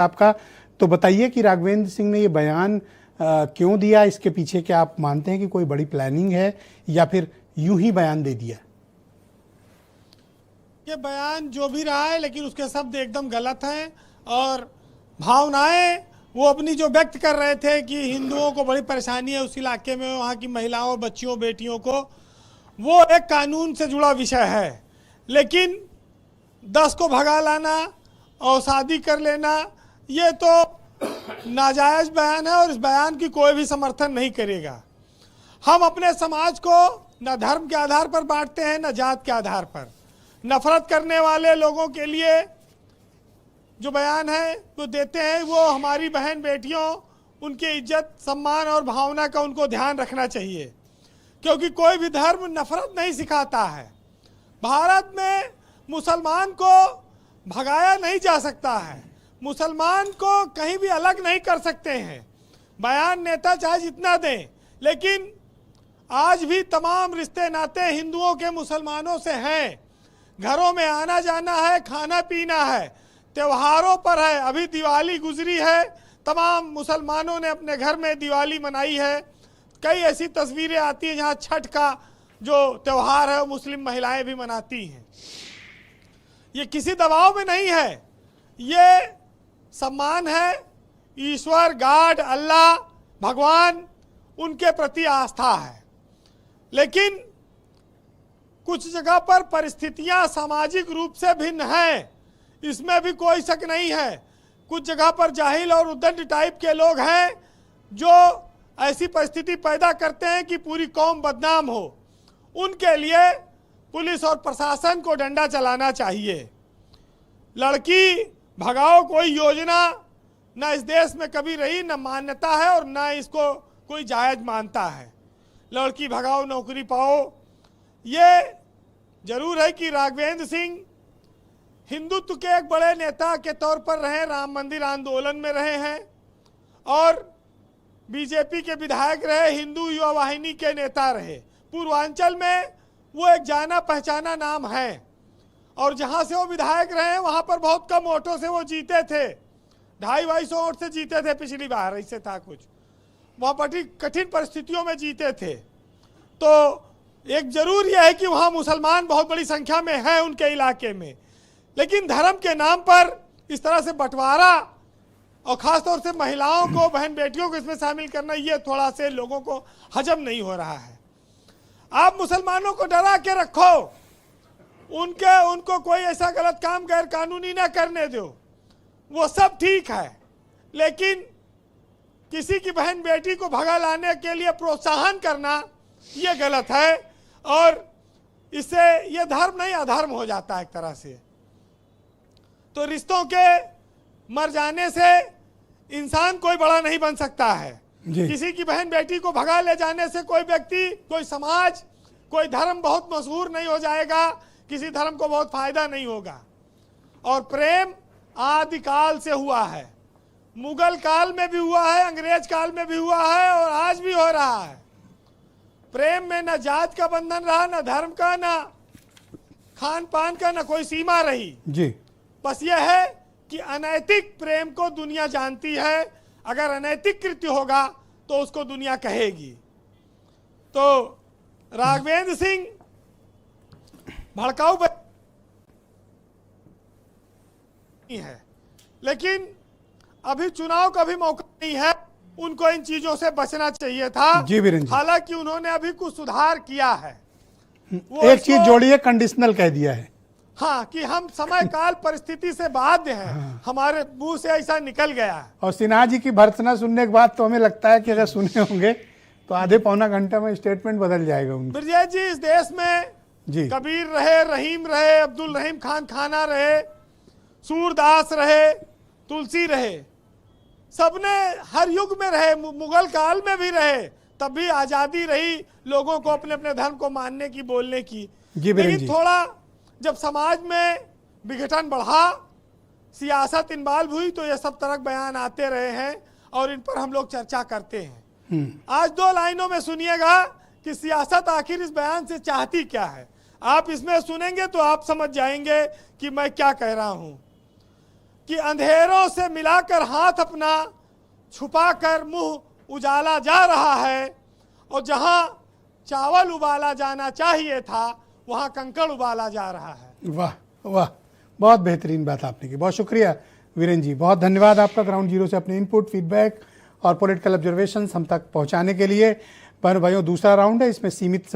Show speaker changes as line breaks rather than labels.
आपका। तो बताइए कि राघवेंद्र सिंह ने ये बयान क्यों दिया, इसके पीछे क्या आप मानते हैं कि कोई बड़ी प्लानिंग है या फिर यूं ही बयान दे दिया?
ये बयान जो भी रहा है, लेकिन उसके शब्द एकदम गलत हैं और भावनाएं वो अपनी जो व्यक्त कर रहे थे कि हिंदुओं को बड़ी परेशानी है उस इलाके में, वहाँ की महिलाओं, बच्चियों, बेटियों को, वो एक कानून से जुड़ा विषय है। लेकिन 10 को भगा लाना और शादी कर लेना, ये तो नाजायज़ बयान है और इस बयान की कोई भी समर्थन नहीं करेगा। हम अपने समाज को न धर्म के आधार पर बांटते हैं न जात के आधार पर। नफरत करने वाले लोगों के लिए जो बयान है वो देते हैं, वो हमारी बहन बेटियों, उनकी इज्जत, सम्मान और भावना का उनको ध्यान रखना चाहिए, क्योंकि कोई भी धर्म नफरत नहीं सिखाता है। भारत में मुसलमान को भगाया नहीं जा सकता है, मुसलमान को कहीं भी अलग नहीं कर सकते हैं। बयान नेता चाहे जितना दें, लेकिन आज भी तमाम रिश्ते नाते हिंदुओं के मुसलमानों से हैं। घरों में आना जाना है, खाना पीना है, त्योहारों पर है। अभी दिवाली गुजरी है, तमाम मुसलमानों ने अपने घर में दिवाली मनाई है। कई ऐसी तस्वीरें आती हैं जहां छठ का जो त्यौहार है वो मुस्लिम महिलाएं भी मनाती हैं। ये किसी दबाव में नहीं है, ये सम्मान है। ईश्वर, गॉड, अल्लाह, भगवान, उनके प्रति आस्था है। लेकिन कुछ जगह पर परिस्थितियां सामाजिक रूप से भिन्न हैं, इसमें भी कोई शक नहीं है। कुछ जगह पर जाहिल और उद्दंड टाइप के लोग हैं जो ऐसी परिस्थिति पैदा करते हैं कि पूरी कौम बदनाम हो। उनके लिए पुलिस और प्रशासन को डंडा चलाना चाहिए। लड़की भगाओ कोई योजना न इस देश में कभी रही, न मान्यता है और न इसको कोई जायज मानता है। लड़की भगाओ नौकरी पाओ, ये जरूर है कि राघवेंद्र सिंह हिंदुत्व के एक बड़े नेता के तौर पर रहे, राम मंदिर आंदोलन में रहे हैं और बीजेपी के विधायक रहे, हिंदू युवा वाहिनी के नेता रहे। पूर्वांचल में वो एक जाना पहचाना नाम है और जहां से वो विधायक रहे वहां पर बहुत कम वोटों से वो जीते थे, 250-250 वोट से जीते थे पिछली बार, इससे था कुछ। वहाँ बड़ी कठिन परिस्थितियों में जीते थे। तो एक जरूर यह है कि वहाँ मुसलमान बहुत बड़ी संख्या में हैं उनके इलाके में, लेकिन धर्म के नाम पर इस तरह से बंटवारा और ख़ासतौर से महिलाओं को, बहन बेटियों को इसमें शामिल करना, ये थोड़ा से लोगों को हजम नहीं हो रहा है। आप मुसलमानों को डरा के रखो, उनको कोई ऐसा गलत काम गैर कानूनी ना करने दो, वो सब ठीक है। लेकिन किसी की बहन बेटी को भगा लाने के लिए प्रोत्साहन करना ये गलत है और इससे ये धर्म नहीं अधर्म हो जाता है एक तरह से। तो रिश्तों के मर जाने से इंसान कोई बड़ा नहीं बन सकता है। किसी की बहन बेटी को भगा ले जाने से कोई व्यक्ति, कोई समाज, कोई धर्म बहुत मशहूर नहीं हो जाएगा, किसी धर्म को बहुत फायदा नहीं होगा। और प्रेम आदिकाल से हुआ है, मुगल काल में भी हुआ है, अंग्रेज काल में भी हुआ है और आज भी हो रहा है। प्रेम में न जात का बंधन रहा, न धर्म का, न खान पान का, न कोई सीमा रही जी। बस यह है कि अनैतिक प्रेम को दुनिया जानती है, अगर अनैतिक कृत्य होगा तो उसको दुनिया कहेगी। तो राघवेंद्र सिंह भड़काऊ है, लेकिन अभी चुनाव का भी मौका नहीं है, उनको इन चीजों से बचना चाहिए था। हालांकि उन्होंने अभी कुछ सुधार किया है।
एक चीज जोड़िए, कंडीशनल कह दिया है।
हाँ, कि हम समय काल परिस्थिति से बाध्य हैं। हाँ। हमारे मुंह से ऐसा निकल गया है।
और सिन्हा जी की भर्त्सना सुनने के बाद तो हमें लगता है कि अगर सुने होंगे तो आधे पौना घंटे में स्टेटमेंट बदल जाएगा उनका।
ब्रजेश जी, इस देश में जी कबीर रहे, रहीम रहे, अब्दुल रहीम खान खाना रहे, सूरदास रहे, तुलसी रहे, सबने हर युग में रहे, मुगल काल में भी रहे, तब भी आज़ादी रही लोगों को अपने अपने धर्म को मानने की, बोलने की। लेकिन थोड़ा जब समाज में विघटन बढ़ा, सियासत इन्वॉल्व हुई, तो ये सब तरह बयान आते रहे हैं और इन पर हम लोग चर्चा करते हैं। आज 2 लाइनों में सुनिएगा कि सियासत आखिर इस बयान से चाहती क्या है। आप इसमें सुनेंगे तो आप समझ जाएंगे कि मैं क्या कह रहा हूं। कि अंधेरों से मिलाकर हाथ अपना छुपाकर मुंह उजाला जा रहा है, और जहां चावल उबाला जाना चाहिए था वहां कंकड़ उबाला जा रहा है।
वाह वाह, बहुत बेहतरीन बात आपने की। बहुत शुक्रिया वीरेंद्र जी, बहुत धन्यवाद आपका ग्राउंड जीरो से अपने इनपुट, फीडबैक और पॉलिटिकल ऑब्जर्वेशंस हम तक पहुंचाने के लिए। पर भाइयों, दूसरा राउंड है, इसमें सीमित